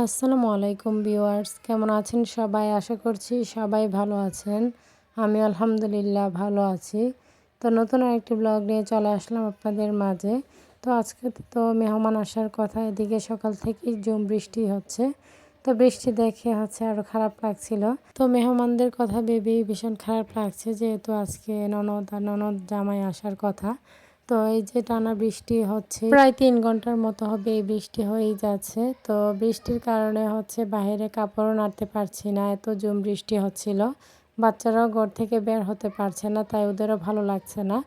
আসসালামু আলাইকুম ভিউয়ার্স, কেমন আছেন সবাই? আশা করছি সবাই ভালো আছেন। আমি আলহামদুলিল্লাহ ভালো আছি। তো নতুন আরেকটি ব্লগ নিয়ে চলে আসলাম আপনাদের মাঝে। তো আজকে তো মেহমান আসার কথা, এদিকে সকাল থেকেই বৃষ্টি হচ্ছে। তো বৃষ্টি দেখে আরও খারাপ লাগছিল। তো মেহমানদের কথা ভেবেই ভীষণ খারাপ লাগছে, যেহেতু আজকে ননদ জামাই আসার কথা। তো এই যে টানা বৃষ্টি হচ্ছে, প্রায় 3 ঘন্টার মতো হবে এই বৃষ্টি হয়েই যাচ্ছে। তো বৃষ্টির কারণে বাইরে কাপড়ও নাড়তে পারছি না, এত বৃষ্টি হচ্ছিল। বাচ্চারাও ঘর থেকে বের হতে পারছে না, তাই ওদেরও ভালো লাগছে না,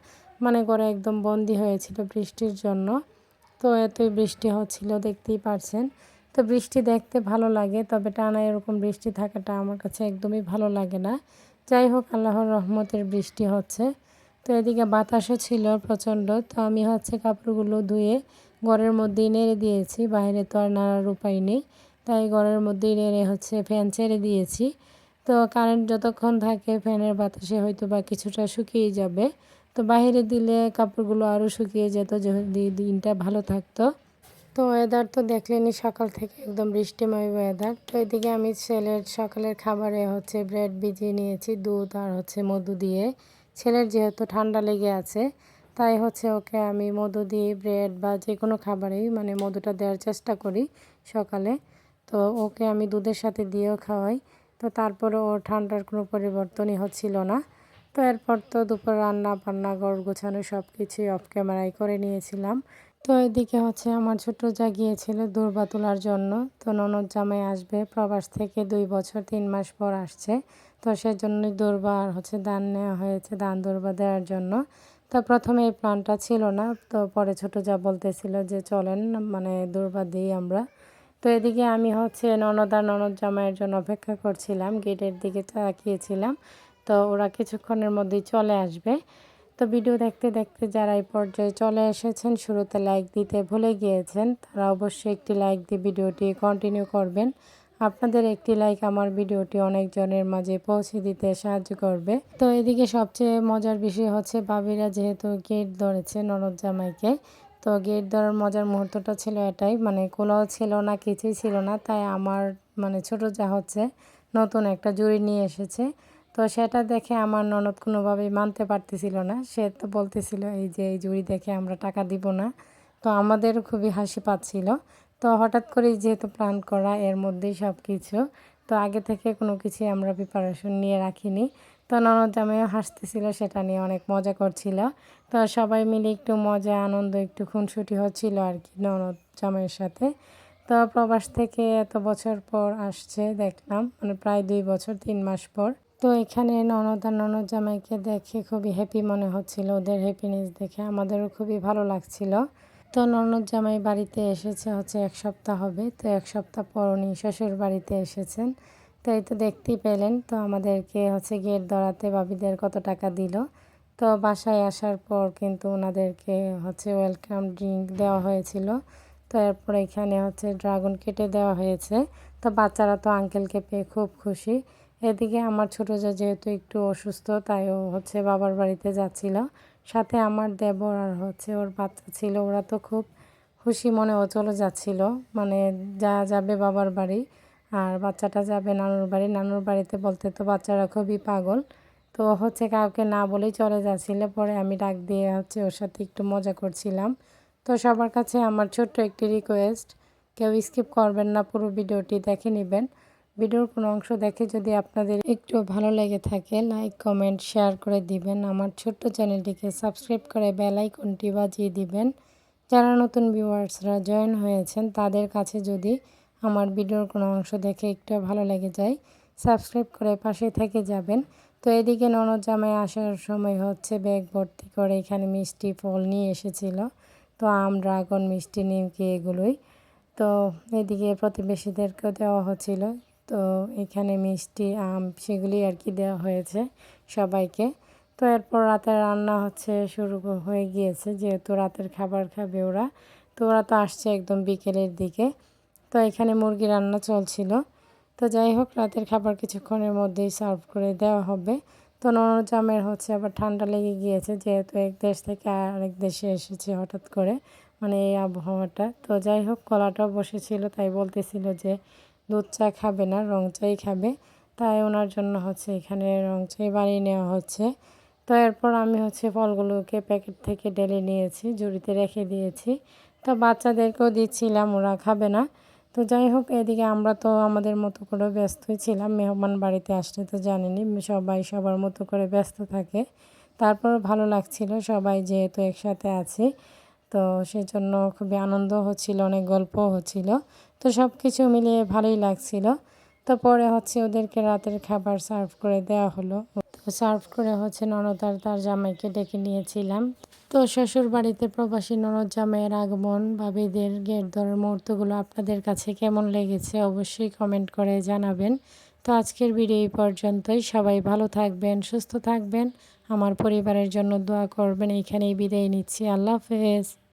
মানে ঘরে একদম বন্দি হয়েছিল বৃষ্টির জন্য। তো এতই বৃষ্টি হচ্ছিল, দেখতেই পারছেন। তো বৃষ্টি দেখতে ভালো লাগে, তবে টানা এরকম বৃষ্টি থাকাটা আমার কাছে একদমই ভালো লাগে না। যাই হোক, আল্লাহর রহমতের বৃষ্টি হচ্ছে। তো এদিকে বাতাসও ছিল প্রচণ্ড। তো আমি কাপড়গুলো ধুয়ে ঘরের মধ্যেই নেড়ে দিয়েছি, বাইরে তো আর নাড়ার উপায় নেই, তাই ঘরের মধ্যেই নেড়ে ফ্যান ছেড়ে দিয়েছি। তো কারেন্ট যতক্ষণ থাকে ফ্যানের বাতাসে হয়তো বা কিছুটা শুকিয়ে যাবে। তো বাইরে দিলে কাপড়গুলো আরও শুকিয়ে যেত যদি দিনটা ভালো থাকতো। তো ওয়েদার তো দেখলেনি, সকাল থেকে একদম বৃষ্টিময় ওয়েদার। তো এদিকে আমি ছেলের সকালের খাবারে ব্রেড ভিজিয়ে নিয়েছি দুধ আর মধু দিয়ে। ছেলের যেহেতু ঠান্ডা লেগে আছে, তাই ওকে আমি মধু দিয়ে ব্রেড বা যে কোনো খাবারেই মানে মধুটা দেওয়ার চেষ্টা করি সকালে। তো ওকে আমি দুধের সাথে দিয়েও খাওয়াই। তো তারপরে ওর ঠান্ডার কোনো পরিবর্তনই হচ্ছিল না। তো এরপর তো দুপুর রান্না বান্না ঘর গোছানো সব কিছুই অফ ক্যামেরায় করে নিয়েছিলাম। তো এদিকে আমার ছোট যা গিয়েছিল দূর্বা তোলার জন্য। তো ননদ জামাই আসবে প্রবাস থেকে 2 বছর 3 মাস পর আসছে। তো সেজন্যই দূর্বা আর দান নেওয়া হয়েছে, দান দূর্বা দেওয়ার জন্য। তো প্রথমে এই প্ল্যানটা ছিল না, তো পরে ছোট যা বলতেছিল যে চলেন মানে দূর্বা দিই আমরা। তো এদিকে আমি ননদ আর ননদ জামাইয়ের জন্য অপেক্ষা করছিলাম, গেটের দিকে তাকিয়েছিলাম। তো ওরা কিছুক্ষণের মধ্যেই চলে আসবে। তো ভিডিও দেখতে দেখতে যারা এই পর্যায়ে চলে এসেছেন, শুরুতে লাইক দিতে ভুলে গিয়েছেন, তারা অবশ্যই একটি লাইক দিয়ে ভিডিওটি কন্টিনিউ করবেন। আপনাদের একটি লাইক আমার ভিডিওটি অনেকজনের মাঝে পৌঁছে দিতে সাহায্য করবে। তো এদিকে সবচেয়ে মজার বিষয় ভাবিরা যেহেতু গেট ধরেছে ননদ জামাইকে। তো গেট ধরার মজার মুহূর্তটা ছিল এটাই, মানে কোলাও ছিল না, কিছুই ছিল না, তাই আমার মানে ছোট যা নতুন একটা জুড়ি নিয়ে এসেছে। তো সেটা দেখে আমার ননদ কোনোভাবেই মানতে পারতেছিল না। সে তো বলতেছিল এই যে এই জুড়ি দেখে আমরা টাকা দিব না। তো আমাদেরও খুবই হাসি পাচ্ছিল। তো হঠাৎ করেই যেহেতু প্ল্যান করা, এর মধ্যেই সব কিছু। তো আগে থেকে কোনো কিছুই আমরা প্রিপারেশন নিয়ে রাখিনি। তো ননদ জামাইও হাসতেছিল, সেটা নিয়ে অনেক মজা করছিল। তো সবাই মিলে একটু মজা আনন্দ একটু খুনসুটি হচ্ছিল আর কি ননদ জামাইয়ের সাথে। তো প্রবাস থেকে এত বছর পর আসছে দেখলাম, মানে প্রায় 2 বছর 3 মাস পর। তো এখানে ননদ আর ননদ জামাইকে দেখে খুবই হ্যাপি মনে হচ্ছিল, ওদের হ্যাপিনেস দেখে আমাদেরও খুবই ভালো লাগছিল। তো ননদ জামাই বাড়িতে এসেছে 1 সপ্তাহ হবে। তো 1 সপ্তাহ পর উনি শ্বশুর বাড়িতে এসেছেন। তো এই তো দেখতেই পেলেন। তো আমাদেরকে গেট ধরাতে ভাবিদের কত টাকা দিল। তো বাসায় আসার পর কিন্তু ওনাদেরকে ওয়েলকাম ড্রিঙ্ক দেওয়া হয়েছিল। তো এরপর এখানে ড্রাগন কেটে দেওয়া হয়েছে। তো বাচ্চারা তো আঙ্কেলকে পেয়ে খুব খুশি। এদিকে আমার ছোট যা যেহেতু একটু অসুস্থ, তাই ও বাবার বাড়িতে যাচ্ছিল। সাথে আমার দেবর আর ওর বাচ্চা ছিল, ওরা তো খুব খুশি মনে ও চলে যাচ্ছিল, মানে যা যাবে বাবার বাড়ি আর বাচ্চাটা যাবে নানুর বাড়ি। নানুর বাড়িতে বলতে তো বাচ্চারা খুবই পাগল। তো কাউকে না বলেই চলে যাচ্ছিল। পরে আমি ডাক দিয়ে ওর সাথে একটু মজা করছিলাম। তো সবার কাছে আমার ছোট্ট একটি রিকোয়েস্ট, কেউ স্কিপ করবেন না, পুরো ভিডিওটি দেখে নেবেন। ভিডিওর কোনো অংশ দেখে যদি আপনাদের একটু ভালো লেগে থাকে, লাইক কমেন্ট শেয়ার করে দিবেন। আমার ছোট্ট চ্যানেলটিকে সাবস্ক্রাইব করে বেল আইকনটি বাজিয়ে দিবেন। যারা নতুন ভিউয়ার্সরা জয়েন হয়েছেন, তাদের কাছে যদি আমার ভিডিওর কোনো অংশ দেখে একটু ভালো লেগে যায়, সাবস্ক্রাইব করে পাশে থেকে যাবেন। তো এদিকে ননদ জামাই আসার সময় ব্যাগ ভর্তি করে এখানে মিষ্টি ফল নিয়ে এসেছিল। তো আম, ড্রাগন, মিষ্টি, নিমকি এগুলোই। তো এদিকে প্রতিবেশীদেরকেও দেওয়া হচ্ছিল। তো এখানে মিষ্টি, আম সেগুলি আর কি দেওয়া হয়েছে সবাইকে। তো এরপর রাতের রান্না শুরু হয়ে গিয়েছে, যেহেতু রাতের খাবার খাবে ওরা। তো ওরা তো আসছে একদম বিকেলের দিকে। তো এখানে মুরগি রান্না চলছিল। তো যাই হোক, রাতের খাবার কিছুক্ষণের মধ্যেই সার্ভ করে দেওয়া হবে। তো ননদ জামাইয়ের আবার ঠান্ডা লেগে গিয়েছে, যেহেতু এক দেশ থেকে আরেক দেশে এসেছে হঠাৎ করে। মানে এই আবহাওয়াটা। তো যাই হোক কলাটাও বসেছিল, তাই বলতেছিল যে দুধ চা খাবে না, রং চাই খাবে। তাই ওনার জন্য হচ্ছে এখানে রং চাই বানিয়ে নেওয়া হচ্ছে। তো এরপর আমি হচ্ছে ফলগুলোকে প্যাকেট থেকে ঢেলে নিয়েছি, ঝুড়িতে রেখে দিয়েছি। তো বাচ্চাদেরকেও দিচ্ছিলাম, ওরা খাবে না। তো যাই হোক এদিকে আমরা তো আমাদের মতো করে ব্যস্তই ছিলাম, মেহমান বাড়িতে আসলে তো জানেনই সবাই সবার মতো করে ব্যস্ত থাকে। তারপর ভালো লাগছিল সবাই যেহেতু একসাথে আছি, তো সেজন্য খুবই আনন্দ হচ্ছিল, অনেক গল্পও হচ্ছিল। তো সব কিছু মিলিয়ে ভালোই লাগছিল। তো পরে হচ্ছে ওদেরকে রাতের খাবার সার্ভ করে দেওয়া হলো। তো সার্ভ করে হচ্ছে ননদ আর তার জামাইকে ডেকে নিয়েছিলাম। তো শ্বশুর বাড়িতে প্রবাসী ননদ জামাইয়ের আগমন, ভাবিদের গেট ধরার মুহূর্তগুলো আপনাদের কাছে কেমন লেগেছে অবশ্যই কমেন্ট করে জানাবেন। তো আজকের ভিডিও এই পর্যন্তই। সবাই ভালো থাকবেন, সুস্থ থাকবেন, আমার পরিবারের জন্য দোয়া করবেন। এইখানেই বিদায় নিচ্ছি। আল্লাহ হাফেজ।